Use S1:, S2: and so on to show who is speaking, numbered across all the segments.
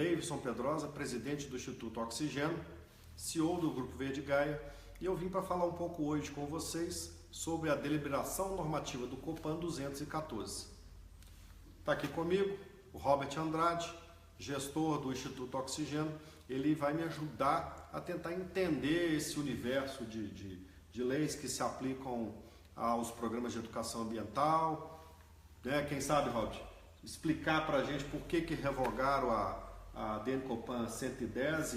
S1: Davidson Pedrosa, presidente do Instituto Oxigênio, CEO do Grupo Verde Gaia, e eu vim para falar um pouco hoje com vocês sobre a deliberação normativa do Copan 214. Está aqui comigo o Robert Andrade, gestor do Instituto Oxigênio. Ele vai me ajudar a tentar entender esse universo de leis que se aplicam aos programas de educação ambiental, né? Quem sabe, Robert, explicar para a gente por que revogaram a DN Copan 110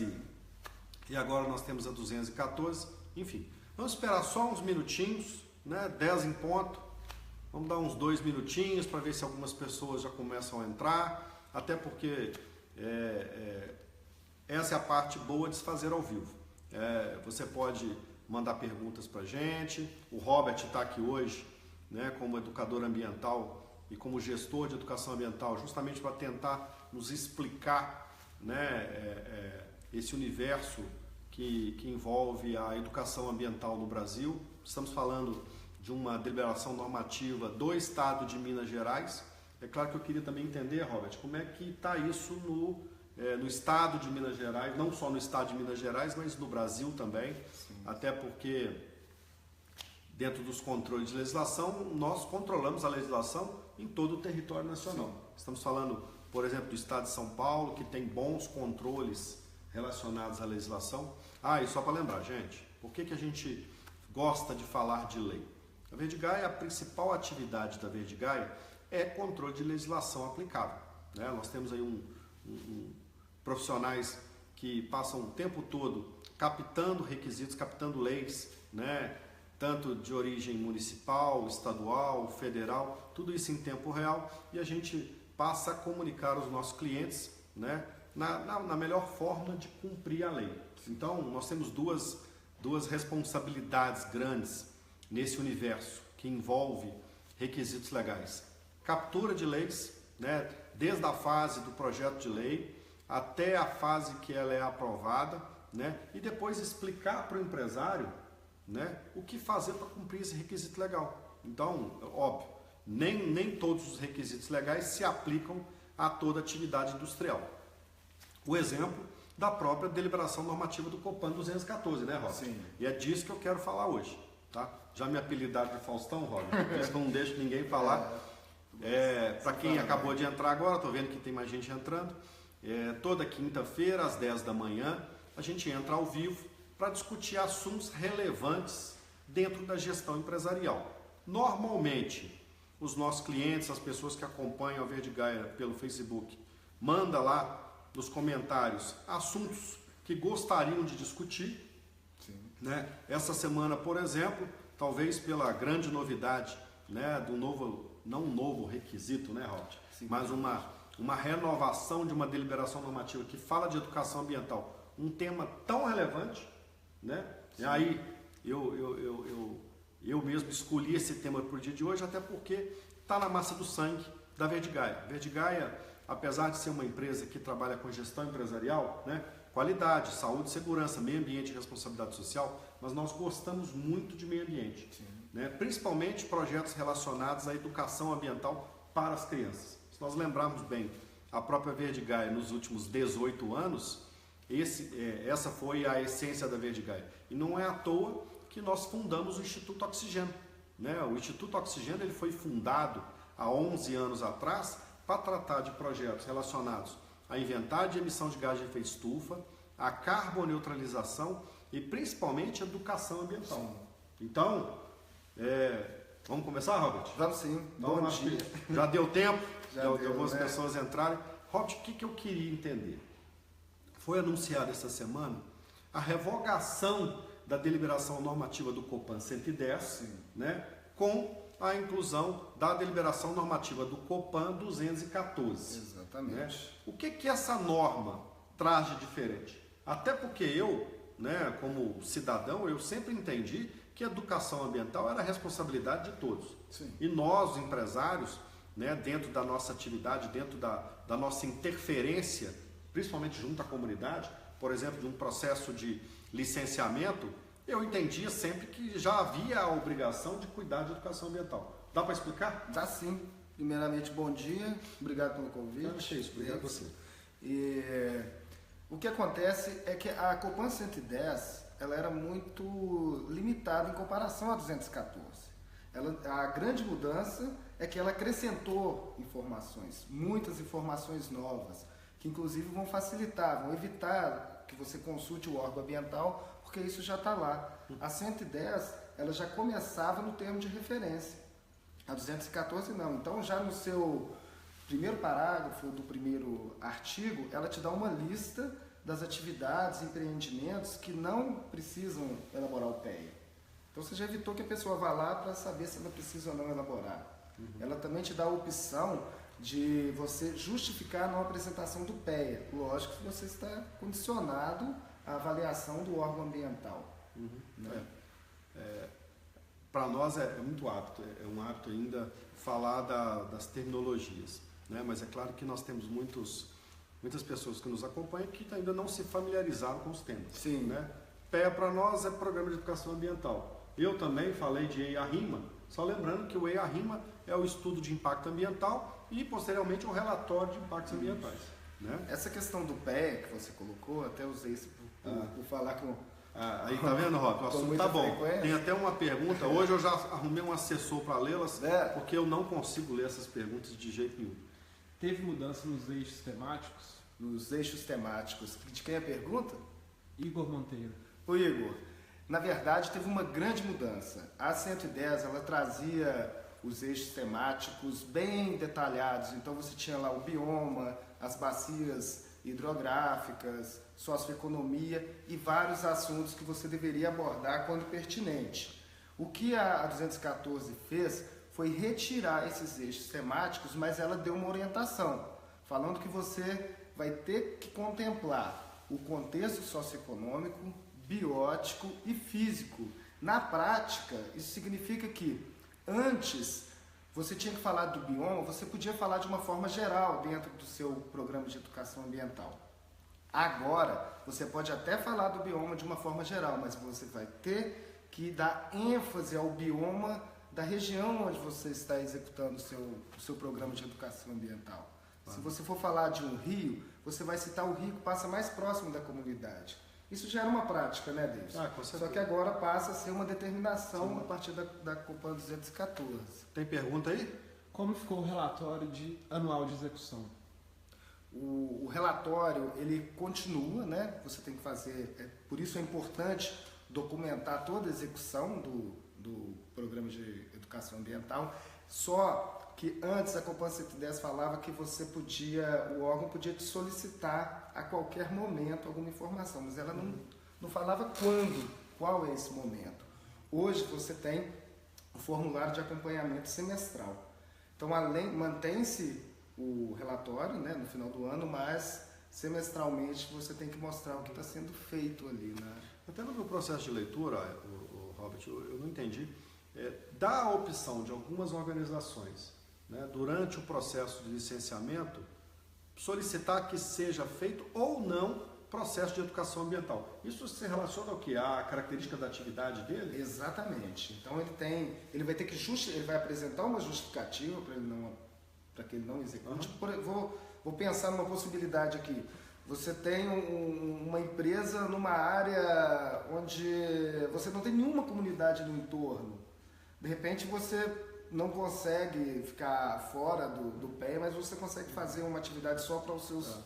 S1: e agora nós temos a 214. Enfim, vamos esperar só uns minutinhos, né? 10 em ponto. Vamos dar uns 2 minutinhos para ver se algumas pessoas já começam a entrar, até porque essa é a parte boa de se fazer ao vivo. Você pode mandar perguntas para a gente. O Robert está aqui hoje, né, como educador ambiental e como gestor de educação ambiental, justamente para tentar nos explicar, né, esse universo que envolve a educação ambiental no Brasil. Estamos falando de uma deliberação normativa do Estado de Minas Gerais. É claro que eu queria também entender, Robert, como é que está isso no Estado de Minas Gerais, não só no Estado de Minas Gerais, mas no Brasil também. Sim. Até porque dentro dos controles de legislação, nós controlamos a legislação em todo o território nacional. Sim. Estamos falando, por exemplo, do Estado de São Paulo, que tem bons controles relacionados à legislação. E só para lembrar, gente, por que a gente gosta de falar de lei? A Verde Gaia, a principal atividade da Verde Gaia é controle de legislação aplicável, né? Nós temos aí profissionais que passam o tempo todo captando requisitos, captando leis, né? Tanto de origem municipal, estadual, federal, tudo isso em tempo real, e a gente passa a comunicar aos nossos clientes, né, na melhor forma de cumprir a lei. Então, nós temos duas responsabilidades grandes nesse universo que envolve requisitos legais. Captura de leis, né, desde a fase do projeto de lei até a fase que ela é aprovada, né, e depois explicar para o empresário, né, o que fazer para cumprir esse requisito legal. Então, óbvio, nem todos os requisitos legais se aplicam a toda atividade industrial. O exemplo da própria deliberação normativa do Copan 214, né, Robert?
S2: Sim.
S1: E é disso que eu quero falar hoje, tá? Já me apelidaram de Faustão, Robert, porque não deixo ninguém falar. Para quem acabou de entrar agora, estou vendo que tem mais gente entrando, toda quinta-feira, às 10 da manhã, a gente entra ao vivo para discutir assuntos relevantes dentro da gestão empresarial. Normalmente, os nossos clientes, as pessoas que acompanham a Verde Gaia pelo Facebook, mandam lá nos comentários assuntos que gostariam de discutir.
S2: Sim.
S1: Né? Essa semana, por exemplo, talvez pela grande novidade, né, do novo, não um novo requisito, né, Robert?
S2: Sim.
S1: Mas uma renovação de uma deliberação normativa que fala de educação ambiental, um tema tão relevante, né? E aí eu mesmo escolhi esse tema para o dia de hoje, até porque está na massa do sangue da Verde Gaia. Verde Gaia, apesar de ser uma empresa que trabalha com gestão empresarial, né, qualidade, saúde, segurança, meio ambiente e responsabilidade social, mas nós gostamos muito de meio ambiente, né, principalmente projetos relacionados à educação ambiental para as crianças. Se nós lembrarmos bem, a própria Verde Gaia nos últimos 18 anos, essa foi a essência da Verde Gaia. E não é à toa que nós fundamos o Instituto Oxigênio, né? O Instituto Oxigênio ele foi fundado há 11 anos atrás para tratar de projetos relacionados a inventário de emissão de gás de efeito estufa, a carboneutralização e principalmente a educação ambiental. Sim. Então, vamos começar, Robert?
S2: Vamos sim.
S1: Então,
S2: Bom dia.
S1: Já deu tempo de
S2: deu,
S1: algumas
S2: né?
S1: pessoas entrarem. Robert, o que eu queria entender? Foi anunciada essa semana a revogação da deliberação normativa do Copan 110, né, com a inclusão da deliberação normativa do Copan 214.
S2: Exatamente.
S1: Né? O que essa norma traz de diferente? Até porque eu, né, como cidadão, eu sempre entendi que a educação ambiental era a responsabilidade de todos.
S2: Sim.
S1: E nós, empresários, né, dentro da nossa atividade, dentro da nossa interferência, principalmente junto à comunidade, por exemplo, de um processo de licenciamento, eu entendia sempre que já havia a obrigação de cuidar de educação ambiental. Dá para explicar?
S2: Dá sim. Primeiramente, bom dia. Obrigado pelo convite.
S1: Obrigado a você.
S2: E que acontece é que a Copan 110 ela era muito limitada em comparação à 214. A grande mudança é que ela acrescentou informações, muitas informações novas, que inclusive vão facilitar, vão evitar que você consulte o órgão ambiental, porque isso já está lá. A 110 ela já começava no termo de referência, a 214 não. Então já no seu primeiro parágrafo do primeiro artigo, ela te dá uma lista das atividades e empreendimentos que não precisam elaborar o PEA. Então você já evitou que a pessoa vá lá para saber se ela precisa ou não elaborar. Ela também te dá a opção de você justificar a não apresentação do PEA. Lógico que você está condicionado à avaliação do órgão ambiental. Né?
S1: Para nós é muito hábito, é um hábito ainda falar das terminologias, né? Mas é claro que nós temos muitas pessoas que nos acompanham que ainda não se familiarizaram com os temas.
S2: Sim.
S1: Né? PEA para nós é Programa de Educação Ambiental. Eu também falei de EIA-RIMA, só lembrando que o EIA-RIMA é o estudo de impacto ambiental e posteriormente o relatório de impactos ambientais. Né?
S2: Essa questão do PEA que você colocou, até usei isso por falar com...
S1: aí tá vendo, Rob? O assunto tá bom.
S2: Frequência.
S1: Tem até uma pergunta. Hoje eu já arrumei um assessor para lê-las, porque eu não consigo ler essas perguntas de jeito nenhum.
S3: Teve mudança nos eixos temáticos?
S2: Nos eixos temáticos. De quem é a pergunta?
S3: Igor Monteiro.
S2: Ô Igor, na verdade teve uma grande mudança. A 110 ela trazia os eixos temáticos bem detalhados. Então você tinha lá o bioma, as bacias hidrográficas, socioeconomia e vários assuntos que você deveria abordar quando pertinente. O que a 214 fez foi retirar esses eixos temáticos, mas ela deu uma orientação, falando que você vai ter que contemplar o contexto socioeconômico, biótico e físico. Na prática, isso significa que antes você tinha que falar do bioma, você podia falar de uma forma geral dentro do seu programa de educação ambiental. Agora, você pode até falar do bioma de uma forma geral, mas você vai ter que dar ênfase ao bioma da região onde você está executando o seu programa de educação ambiental. Se você for falar de um rio, você vai citar o rio que passa mais próximo da comunidade. Isso já era uma prática, né, Davis?
S1: Com certeza.
S2: Só que agora passa a ser uma determinação a partir da Copan 214.
S1: Tem pergunta aí?
S3: Como ficou o relatório anual de execução?
S2: O relatório, ele continua, né? Você tem que fazer, por isso é importante documentar toda a execução do programa de educação ambiental. Só que antes a Copan 110 falava que o órgão podia te solicitar a qualquer momento alguma informação, mas ela não falava qual é esse momento. Hoje você tem o formulário de acompanhamento semestral. Então, mantém-se o relatório, né, no final do ano, mas semestralmente você tem que mostrar o que está sendo feito ali. Né?
S1: Até no meu processo de leitura, Robert, eu não entendi, dá a opção de algumas organizações, né, durante o processo de licenciamento, solicitar que seja feito ou não processo de educação ambiental. Isso se relaciona ao que? A característica da atividade dele?
S2: Exatamente. Então ele vai ter que ele vai apresentar uma justificativa para que ele não execute. Vou pensar numa possibilidade aqui. Você tem uma empresa numa área onde você não tem nenhuma comunidade no entorno. De repente você não consegue ficar fora do PEA, mas você consegue fazer uma atividade só para os seus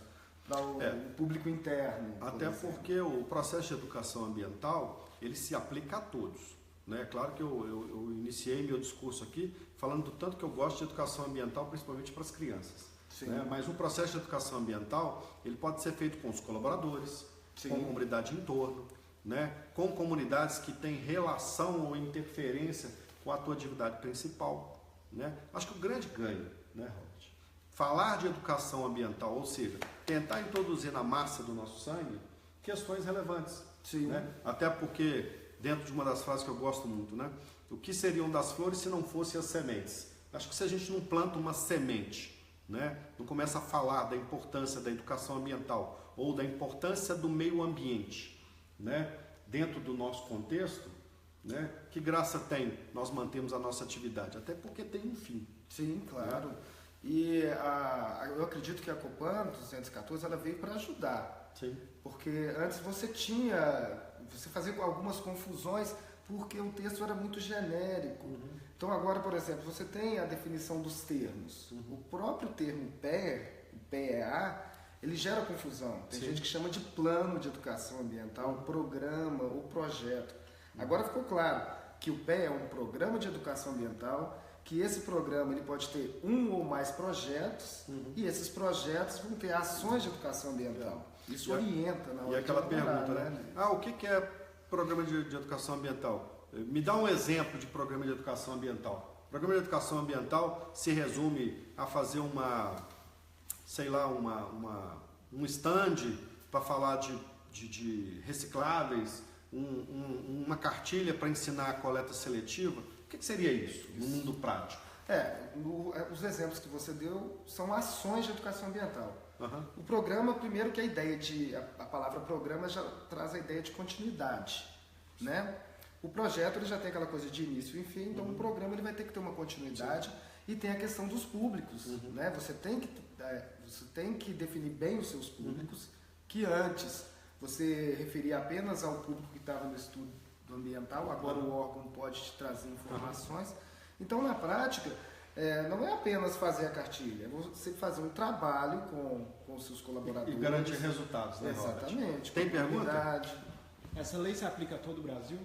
S2: para o público interno.
S1: Até porque o processo de educação ambiental, ele se aplica a todos. Né? Claro que eu iniciei meu discurso aqui falando do tanto que eu gosto de educação ambiental, principalmente para as crianças. Né? Mas o processo de educação ambiental, ele pode ser feito com os colaboradores, com a comunidade em torno, né? Com comunidades que têm relação ou interferência com a tua atividade principal. Né? Acho que o grande ganho, né, Robert? Falar de educação ambiental, ou seja, tentar introduzir na massa do nosso sangue questões relevantes. Né? Até porque, dentro de uma das frases que eu gosto muito, né? O que seriam das flores se não fossem as sementes? Acho que se a gente não planta uma semente, né? Não começa a falar da importância da educação ambiental ou da importância do meio ambiente, né? Dentro do nosso contexto, né? Que graça tem nós mantemos a nossa atividade? Até porque tem um fim.
S2: Sim, claro. Né? E eu acredito que a Copan 214 ela veio para ajudar.
S1: Sim.
S2: Porque antes você fazia algumas confusões porque o texto era muito genérico. Então agora, por exemplo, você tem a definição dos termos. O próprio termo PEA, ele gera confusão. Tem gente que chama de plano de educação ambiental, programa ou projeto. Agora ficou claro que o PEA é um programa de educação ambiental, que esse programa ele pode ter um ou mais projetos e esses projetos vão ter ações de educação ambiental. Isso orienta na hora.
S1: E aquela pergunta, né? O que é programa de educação ambiental? Me dá um exemplo de programa de educação ambiental. O programa de educação ambiental se resume a fazer um stand para falar de recicláveis, uma cartilha para ensinar a coleta seletiva. O que seria isso no mundo prático?
S2: Os exemplos que você deu são ações de educação ambiental. O programa, primeiro que a palavra programa já traz a ideia de continuidade, né? O projeto ele já tem aquela coisa de início e fim, então o programa ele vai ter que ter uma continuidade. E tem a questão dos públicos, né? Você tem que definir bem os seus públicos, que antes você referia apenas ao público que estava no estudo ambiental, agora o órgão pode te trazer informações. Então, na prática, não é apenas fazer a cartilha, é você fazer um trabalho com os seus colaboradores.
S1: E garantir resultados, né, Robert?
S2: Exatamente.
S1: Tem pergunta?
S3: Essa lei se aplica a todo o Brasil?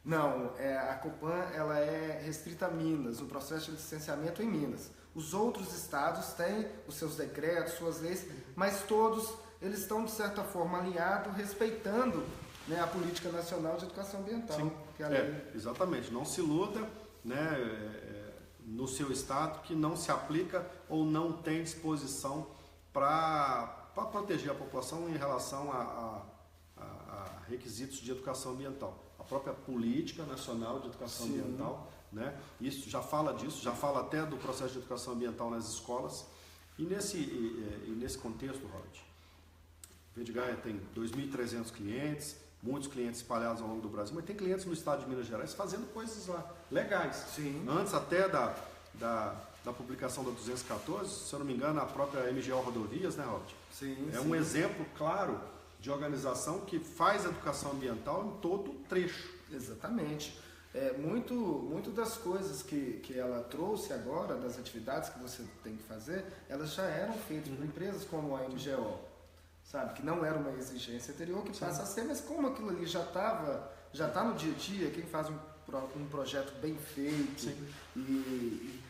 S2: Não, a Copan ela é restrita a Minas, o processo de licenciamento em Minas. Os outros estados têm os seus decretos, suas leis, mas todos eles estão, de certa forma, alinhados, respeitando, né, a Política Nacional de Educação Ambiental.
S1: Sim.
S2: Que é a lei.
S1: Exatamente. Não se iluda, né, no seu estado que não se aplica ou não tem disposição para proteger a população em relação a requisitos de educação ambiental. A própria Política Nacional de Educação Ambiental, né, isso já fala disso, já fala até do processo de educação ambiental nas escolas. E nesse contexto, Robert, Verdigaia tem 2.300 clientes, muitos clientes espalhados ao longo do Brasil, mas tem clientes no estado de Minas Gerais fazendo coisas lá legais.
S2: Sim.
S1: Antes até da publicação da 214, se eu não me engano, a própria MGO Rodovias, né, Robert?
S2: Sim,
S1: um exemplo claro de organização que faz educação ambiental em todo o trecho.
S2: Exatamente. Muito das coisas que ela trouxe agora, das atividades que você tem que fazer, elas já eram feitas por empresas como a MGO, sabe? Que não era uma exigência anterior, que passa a ser, mas como aquilo ali já está no dia a dia, quem faz um projeto bem feito e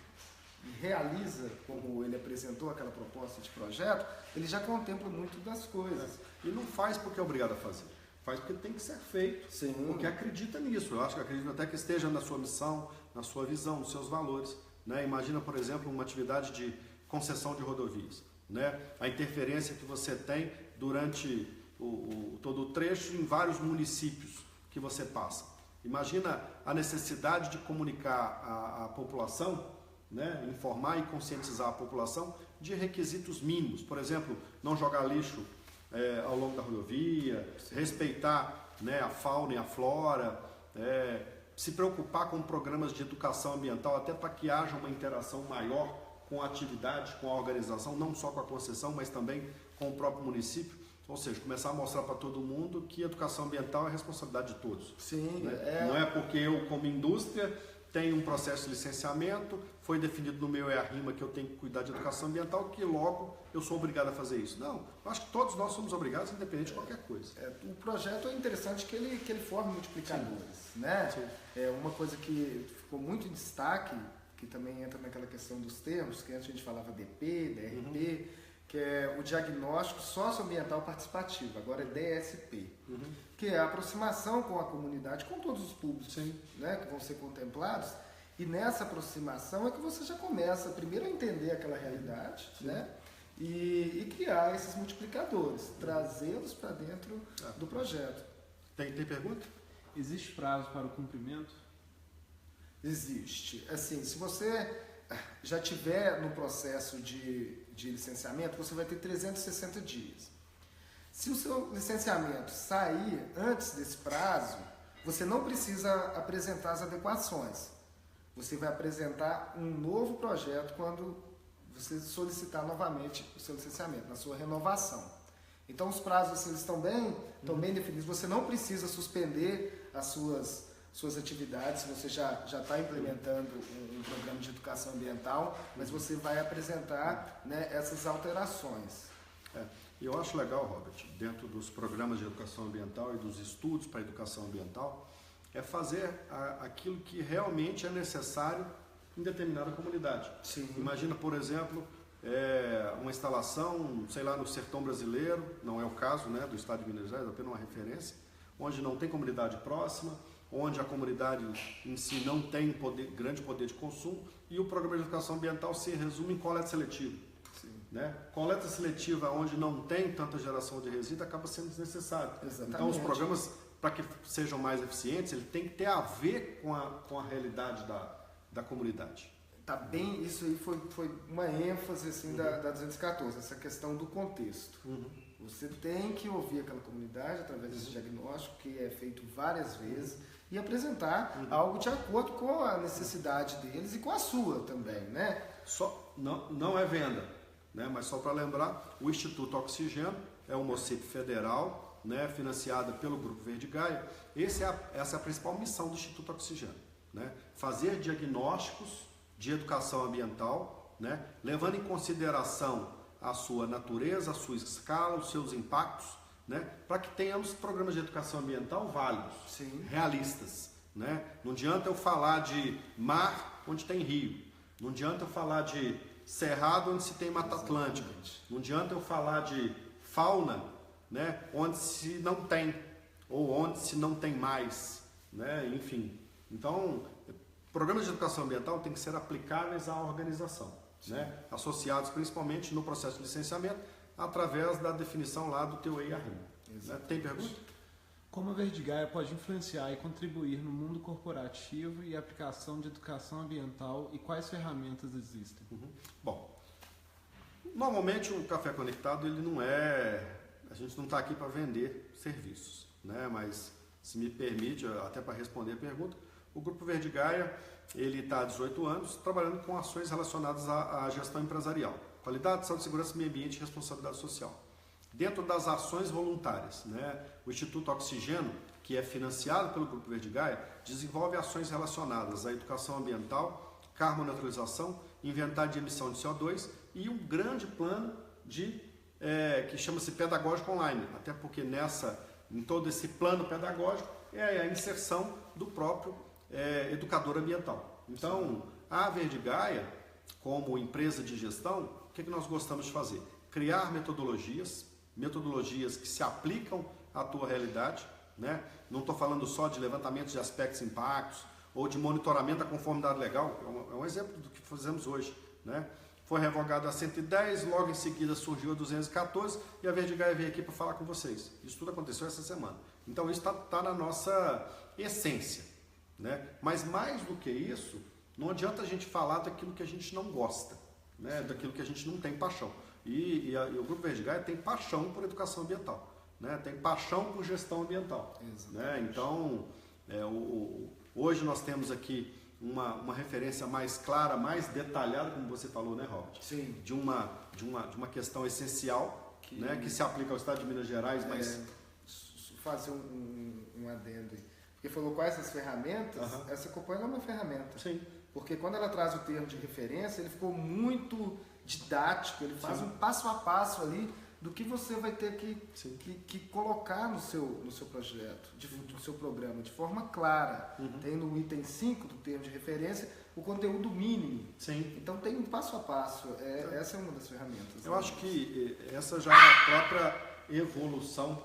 S2: realiza como ele apresentou aquela proposta de projeto, ele já contempla muito das coisas.
S1: E não faz porque é obrigado a fazer. Faz porque tem que ser feito.
S2: Sim.
S1: Porque acredita nisso. Eu acho que acredita até que esteja na sua missão, na sua visão, nos seus valores. Né? Imagina, por exemplo, uma atividade de concessão de rodovias. Né? A interferência que você tem durante todo o trecho em vários municípios que você passa. Imagina a necessidade de comunicar à população, né? Informar e conscientizar a população de requisitos mínimos. Por exemplo, não jogar lixo ao longo da rodovia, respeitar, né, a fauna e a flora, se preocupar com programas de educação ambiental, até para que haja uma interação maior com a atividade, com a organização, não só com a concessão, mas também com o próprio município. Ou seja, começar a mostrar para todo mundo que a educação ambiental é responsabilidade de todos.
S2: Sim.
S1: Né? Não é porque eu, como indústria, tenho um processo de licenciamento, foi definido no meu EARIMA que eu tenho que cuidar de educação ambiental, que logo eu sou obrigado a fazer isso. Não, eu acho que todos nós somos obrigados, independente de qualquer coisa.
S2: O projeto é interessante que ele forma multiplicadores, né? É uma coisa que ficou muito em destaque, que também entra naquela questão dos termos, que antes a gente falava DP, DRP, que é o diagnóstico socioambiental participativo, agora é DSP, que é a aproximação com a comunidade, com todos os públicos, né, que vão ser contemplados, e nessa aproximação é que você já começa primeiro a entender aquela realidade, né, e criar esses multiplicadores, trazê-los para dentro do projeto.
S1: Tem pergunta?
S3: Existe prazo para o cumprimento?
S2: Existe. Assim, se você já tiver no processo de licenciamento, você vai ter 360 dias. Se o seu licenciamento sair antes desse prazo, você não precisa apresentar as adequações. Você vai apresentar um novo projeto quando você solicitar novamente o seu licenciamento, na sua renovação. Então os prazos assim, eles estão bem definidos. Você não precisa suspender as suas atividades se você já está implementando um programa de educação ambiental, mas você vai apresentar, né, essas alterações.
S1: E eu acho legal, Robert, dentro dos programas de educação ambiental e dos estudos para a educação ambiental, é fazer aquilo que realmente é necessário em determinada comunidade.
S2: Sim.
S1: Imagina, por exemplo, uma instalação, sei lá, no sertão brasileiro, não é o caso, né, do estado de Minas Gerais, é apenas uma referência, onde não tem comunidade próxima, onde a comunidade em si não tem grande poder de consumo, e o programa de educação ambiental se resume em coleta seletiva. Né? Coleta seletiva onde não tem tanta geração de resíduo acaba sendo desnecessário.
S2: Exatamente.
S1: Então os programas, para que sejam mais eficientes, ele tem que ter a ver com a realidade da comunidade.
S2: Tá bem, isso aí foi uma ênfase assim, da 214, essa questão do contexto. Você tem que ouvir aquela comunidade através desse diagnóstico, que é feito várias vezes, e apresentar algo de acordo com a necessidade deles e com a sua também, né?
S1: Não é venda, né? Mas só para lembrar, o Instituto Oxigênio é uma OCEP federal, né, financiada pelo Grupo Verde Gaia. Essa é a principal missão do Instituto Oxigênio, né? Fazer diagnósticos de educação ambiental, né, levando em consideração a sua natureza, a sua escala, os seus impactos, né, para que tenhamos programas de educação ambiental válidos,
S2: Sim.
S1: realistas. Né? Não adianta eu falar de mar onde tem rio, não adianta eu falar de cerrado onde se tem Mata Atlântica, não adianta eu falar de fauna, né, onde se não tem, ou onde se não tem mais, né? Enfim. Então, programas de educação ambiental têm que ser aplicáveis à organização, né? Associados principalmente no processo de licenciamento, através da definição lá do teu EIA-RIM. Né? Tem pergunta?
S3: Como a Verde Gaia pode influenciar e contribuir no mundo corporativo e aplicação de educação ambiental e quais ferramentas existem?
S1: Bom, normalmente o Café Conectado, ele não é... A gente não está aqui para vender serviços, né? Mas, se me permite, até para responder a pergunta, o Grupo Verde Gaia, ele está há 18 anos trabalhando com ações relacionadas à gestão empresarial. Qualidade, saúde, segurança, meio ambiente e responsabilidade social. Dentro das ações voluntárias, né, o Instituto Oxigênio, que é financiado pelo Grupo Verde Gaia, desenvolve ações relacionadas à educação ambiental, carboneutralização, inventário de emissão de CO2 e um grande plano que chama-se Pedagógico Online, até porque em todo esse plano pedagógico é a inserção do próprio educador ambiental. Então, a Verde Gaia, como empresa de gestão, o que nós gostamos de fazer? Criar metodologias que se aplicam à tua realidade, né? Não estou falando só de levantamento de aspectos e impactos ou de monitoramento da conformidade legal, é um exemplo do que fazemos hoje, né? Foi revogado a 110, logo em seguida surgiu a 214 e a Verde Gaia veio aqui para falar com vocês. Isso tudo aconteceu essa semana. Então isso está na nossa essência, né? Mas mais do que isso, não adianta a gente falar daquilo que a gente não gosta, né? Daquilo que a gente não tem paixão. E o Grupo Verde Gaia tem paixão por educação ambiental, né? Tem paixão por gestão ambiental. Né? Então, hoje nós temos aqui uma referência mais clara, mais detalhada, como você falou, né, Robert?
S2: Sim.
S1: De uma questão essencial que se aplica ao estado de Minas Gerais, mas...
S2: Fazer um adendo aí. Porque falou quais essas ferramentas, essa Copom é uma ferramenta.
S1: Sim.
S2: Porque quando ela traz o termo de referência, ele ficou muito didático, ele faz um passo a passo ali do que você vai ter que colocar no seu projeto, no seu programa, de forma clara. Tem no item 5 do termo de referência o conteúdo mínimo.
S1: Sim.
S2: Então tem um passo a passo. Essa é uma das ferramentas.
S1: Eu acho que essa já é a própria evolução,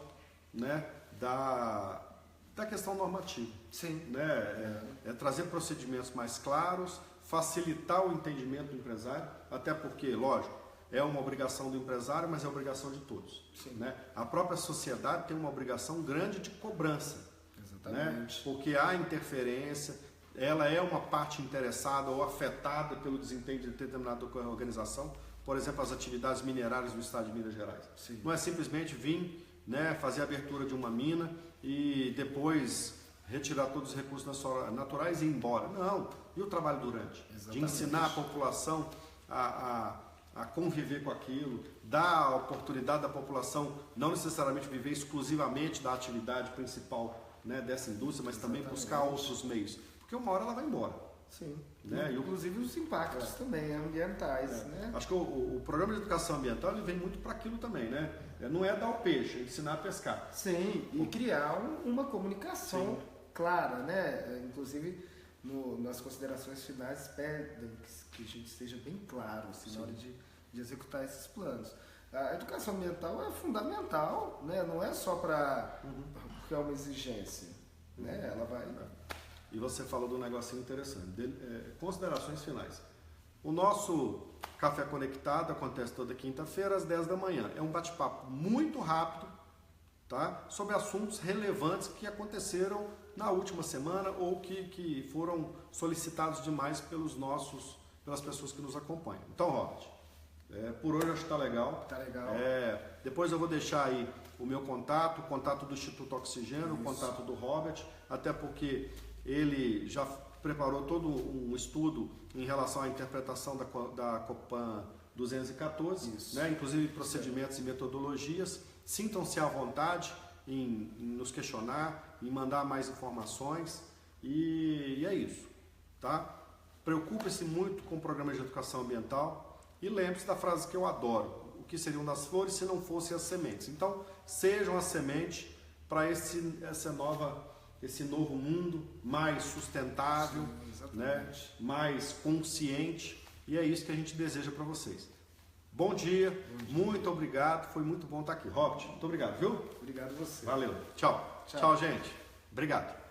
S1: né, da questão normativa.
S2: Sim.
S1: Né? É trazer procedimentos mais claros, facilitar o entendimento do empresário, até porque, lógico, é uma obrigação do empresário, mas é obrigação de todos. Né? A própria sociedade tem uma obrigação grande de cobrança. Exatamente. Né? Porque há interferência, ela é uma parte interessada ou afetada pelo desempenho de determinada organização, por exemplo, as atividades minerárias do estado de Minas Gerais.
S2: Sim.
S1: Não é simplesmente vir, né, fazer a abertura de uma mina e depois retirar todos os recursos naturais e ir embora. Não. E o trabalho durante? Exatamente. De ensinar a população a a conviver com aquilo, dar a oportunidade da população não necessariamente viver exclusivamente da atividade principal, né, dessa indústria, mas também buscar outros meios, porque uma hora ela vai embora.
S2: Sim,
S1: né?
S2: Inclusive os impactos também ambientais. Né?
S1: Acho que o programa de educação ambiental ele vem muito para aquilo também, né? Não é dar o peixe, é ensinar a pescar.
S2: Sim, e criar uma comunicação clara, né? Inclusive nas considerações finais pedem que a gente esteja bem claro assim, na hora de executar esses planos. A educação ambiental é fundamental, né? Não é só porque é uma exigência, né? Ela vai...
S1: E você falou de um negocinho interessante, considerações finais. O nosso Café Conectado acontece toda quinta-feira às 10 da manhã. É um bate-papo muito rápido, tá? Sobre assuntos relevantes que aconteceram na última semana ou que foram solicitados demais pelas pessoas que nos acompanham. Então, Robert, por hoje acho que está legal.
S2: Tá legal.
S1: Depois eu vou deixar aí o meu contato, o contato do Instituto Oxigênio, o contato do Robert, até porque ele já preparou todo um estudo em relação à interpretação da Copan 214, né? Inclusive procedimentos e metodologias. Sintam-se à vontade em nos questionar, em mandar mais informações e é isso, tá? Preocupe-se muito com o programa de educação ambiental e lembre-se da frase que eu adoro: o que seriam das flores se não fossem as sementes? Então, sejam a semente para esse novo mundo mais sustentável, né? Mais consciente, e é isso que a gente deseja para vocês. Bom dia, muito obrigado, foi muito bom estar aqui. Robert, muito obrigado, viu?
S2: Obrigado a você.
S1: Valeu, tchau, gente. Obrigado.